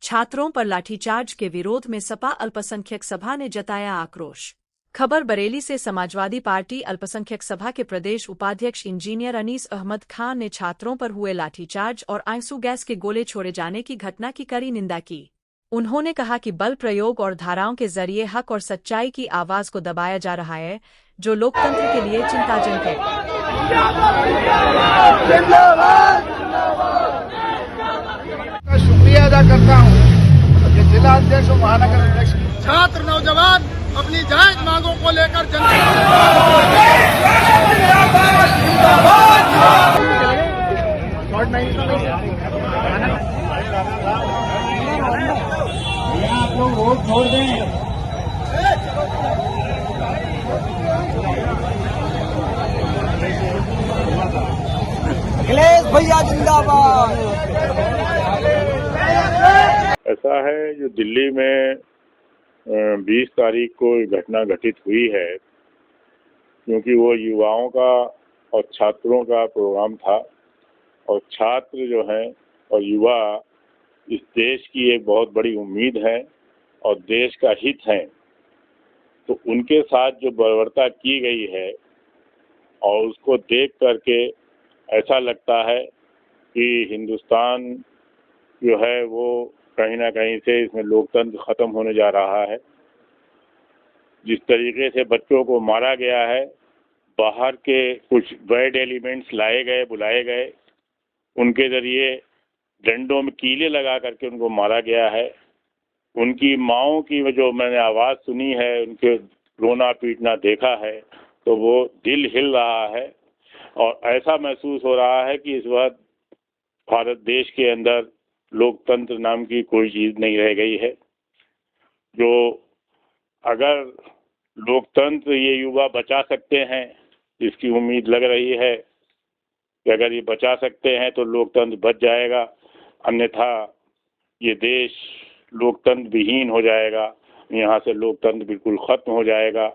छात्रों पर लाठीचार्ज के विरोध में सपा अल्पसंख्यक सभा ने जताया आक्रोश। खबर बरेली से। समाजवादी पार्टी अल्पसंख्यक सभा के प्रदेश उपाध्यक्ष इंजीनियर अनीस अहमद खान ने छात्रों पर हुए लाठीचार्ज और आंसू गैस के गोले छोड़े जाने की घटना की कड़ी निंदा की। उन्होंने कहा कि बल प्रयोग और धाराओं के जरिए हक और सच्चाई की आवाज को दबाया जा रहा है, जो लोकतंत्र के लिए चिंताजनक है। शुक्रिया अदा करता हूँ कि जिला अध्यक्ष और महानगर अध्यक्ष छात्र नौजवान अपनी जायज मांगों को लेकर आप लोग वोट छोड़ दें। अखिलेश भैया जिंदाबाद। ऐसा है जो दिल्ली में 20 तारीख को घटना घटित हुई है, क्योंकि वो युवाओं का और छात्रों का प्रोग्राम था और छात्र जो हैं और युवा इस देश की एक बहुत बड़ी उम्मीद है और देश का हित है। तो उनके साथ जो बर्बरता की गई है और उसको देख करके ऐसा लगता है कि हिंदुस्तान जो है वो कहीं ना कहीं से इसमें लोकतंत्र खत्म होने जा रहा है। जिस तरीके से बच्चों को मारा गया है, बाहर के कुछ बैड एलिमेंट्स लाए गए, बुलाए गए, उनके जरिए डंडों में कीले लगा करके उनको मारा गया है। उनकी माओं की जो मैंने आवाज़ सुनी है, उनके रोना पीटना देखा है, तो वो दिल हिल रहा है और ऐसा महसूस हो रहा है कि इस वक्त भारत देश के अंदर लोकतंत्र नाम की कोई चीज़ नहीं रह गई है। जो अगर लोकतंत्र ये युवा बचा सकते हैं, इसकी उम्मीद लग रही है कि अगर ये बचा सकते हैं तो लोकतंत्र बच जाएगा, अन्यथा ये देश लोकतंत्र विहीन हो जाएगा। यहाँ से लोकतंत्र बिल्कुल ख़त्म हो जाएगा।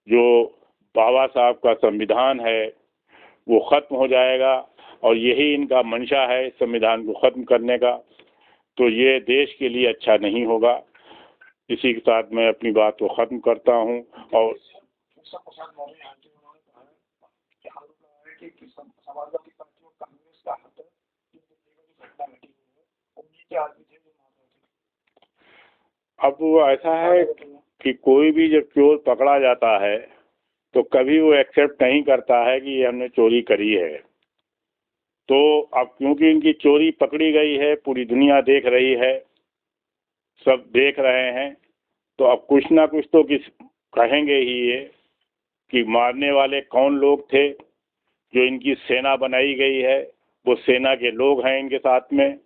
जो बाबा साहब का संविधान है वो ख़त्म हो जाएगा और यही इनका मंशा है, संविधान को ख़त्म करने का। तो ये देश के लिए अच्छा नहीं होगा। इसी के साथ मैं अपनी बात को ख़त्म करता हूँ। और अब वो ऐसा है कि कोई भी जब चोर पकड़ा जाता है तो कभी वो एक्सेप्ट नहीं करता है कि ये हमने चोरी करी है। तो अब क्योंकि इनकी चोरी पकड़ी गई है, पूरी दुनिया देख रही है, सब देख रहे हैं, तो अब कुछ ना कुछ तो कहेंगे ही ये कि मारने वाले कौन लोग थे। जो इनकी सेना बनाई गई है वो सेना के लोग हैं इनके साथ में,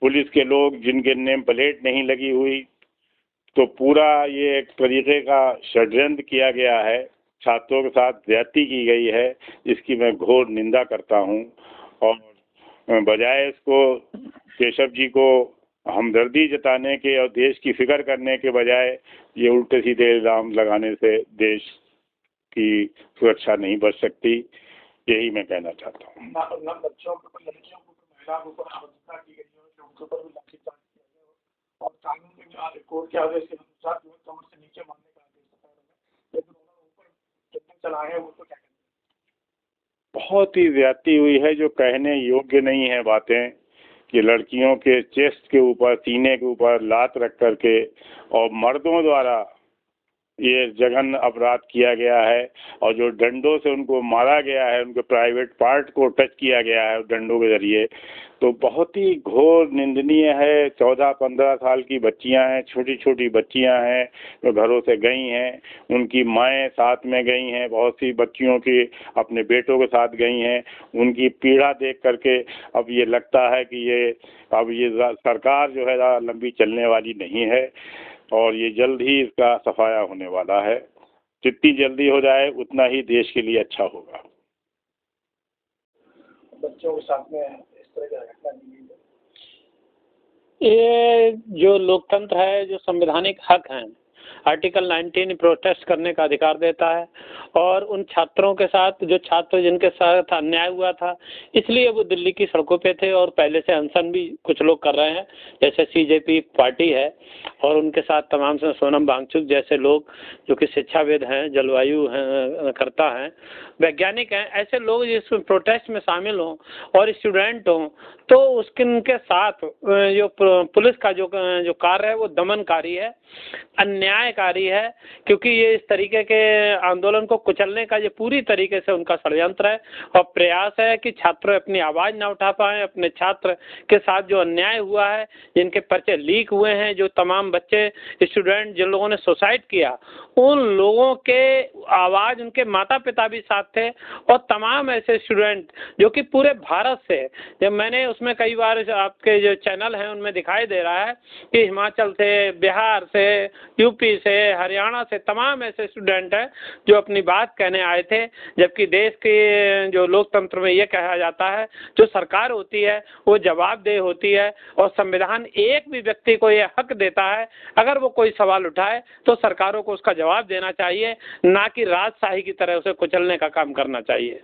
पुलिस के लोग जिनके नेम प्लेट नहीं लगी हुई। तो पूरा ये एक तरीके का षड्यंत्र किया गया है, छात्रों के साथ ज्यादती की गई है। इसकी मैं घोर निंदा करता हूँ और बजाय इसको केशव जी को हमदर्दी जताने के और देश की फिक्र करने के बजाय ये उल्टे सीधे इल्ज़ाम लगाने से देश की सुरक्षा नहीं बच सकती। यही मैं कहना चाहता हूँ। बच्चों के ऊपर, लड़कियों के ऊपर, महिलाओं के ऊपर आलोचना की गई है, उनके ऊपर भी लाठीचार्ज किया गया और कानून के कोर्ट के आदेश के अनुसार जो कमर से नीचे मारने का आदेश है, लेकिन उन्होंने ऊपर कितने चलाए हैं वो तो क्या कहते हैं। बहुत ही ज्यादती हुई है, जो कहने योग्य नहीं है बातें कि लड़कियों के चेस्ट के ऊपर, सीने के ऊपर लात रख करके और मर्दों द्वारा ये जघन्य अपराध किया गया है और जो डंडों से उनको मारा गया है, उनके प्राइवेट पार्ट को टच किया गया है डंडों के जरिए, तो बहुत ही घोर निंदनीय है। 14-15 साल की बच्चियां हैं, छोटी छोटी बच्चियां हैं जो घरों से गई हैं, उनकी माएँ साथ में गई हैं, बहुत सी बच्चियों की अपने बेटों के साथ गई हैं। उनकी पीड़ा देख करके अब ये लगता है कि अब ये सरकार जो है लंबी चलने वाली नहीं है और ये जल्द ही इसका सफाया होने वाला है। जितनी जल्दी हो जाए उतना ही देश के लिए अच्छा होगा। बच्चों के साथ में इस तरह की घटना नहीं है। ये जो लोकतंत्र है, जो संवैधानिक हक हैं, आर्टिकल 19 प्रोटेस्ट करने का अधिकार देता है और उन छात्रों के साथ जो छात्र जिनके साथ अन्याय हुआ था इसलिए वो दिल्ली की सड़कों पे थे और पहले से अनशन भी कुछ लोग कर रहे हैं, जैसे सीजेपी पार्टी है और उनके साथ तमाम से सोनम वांगचुक जैसे लोग जो कि शिक्षाविद हैं, जलवायु हैं, करता हैं, वैज्ञानिक हैं, ऐसे लोग इस प्रोटेस्ट में शामिल हों और स्टूडेंट हों तो उनके साथ जो पुलिस का जो कार्य है वो दमनकारी है, अन्यायकारी है, क्योंकि ये इस तरीके के आंदोलन को कुचलने का ये पूरी तरीके से उनका षड्यंत्र है और प्रयास है कि छात्र अपनी आवाज़ ना उठा पाएं। अपने छात्र के साथ जो अन्याय हुआ है, जिनके पर्चे लीक हुए हैं, जो तमाम बच्चे स्टूडेंट जिन लोगों ने सुसाइड किया, उन लोगों के आवाज़ उनके माता पिता भी साथ थे और तमाम ऐसे स्टूडेंट जो कि पूरे भारत से, जब मैंने उसमें कई बार आपके जो चैनल हैं उनमें दिखाई दे रहा है कि हिमाचल से, बिहार से, यूपी से, हरियाणा से तमाम ऐसे स्टूडेंट हैं जो अपनी बात कहने आए थे, जबकि देश के जो लोकतंत्र में ये कहा जाता है जो सरकार होती है वो जवाबदेह होती है और संविधान एक भी व्यक्ति को ये हक देता है अगर वो कोई सवाल उठाए तो सरकारों को उसका जवाब देना चाहिए, ना कि राजशाही की तरह उसे कुचलने का काम करना चाहिए।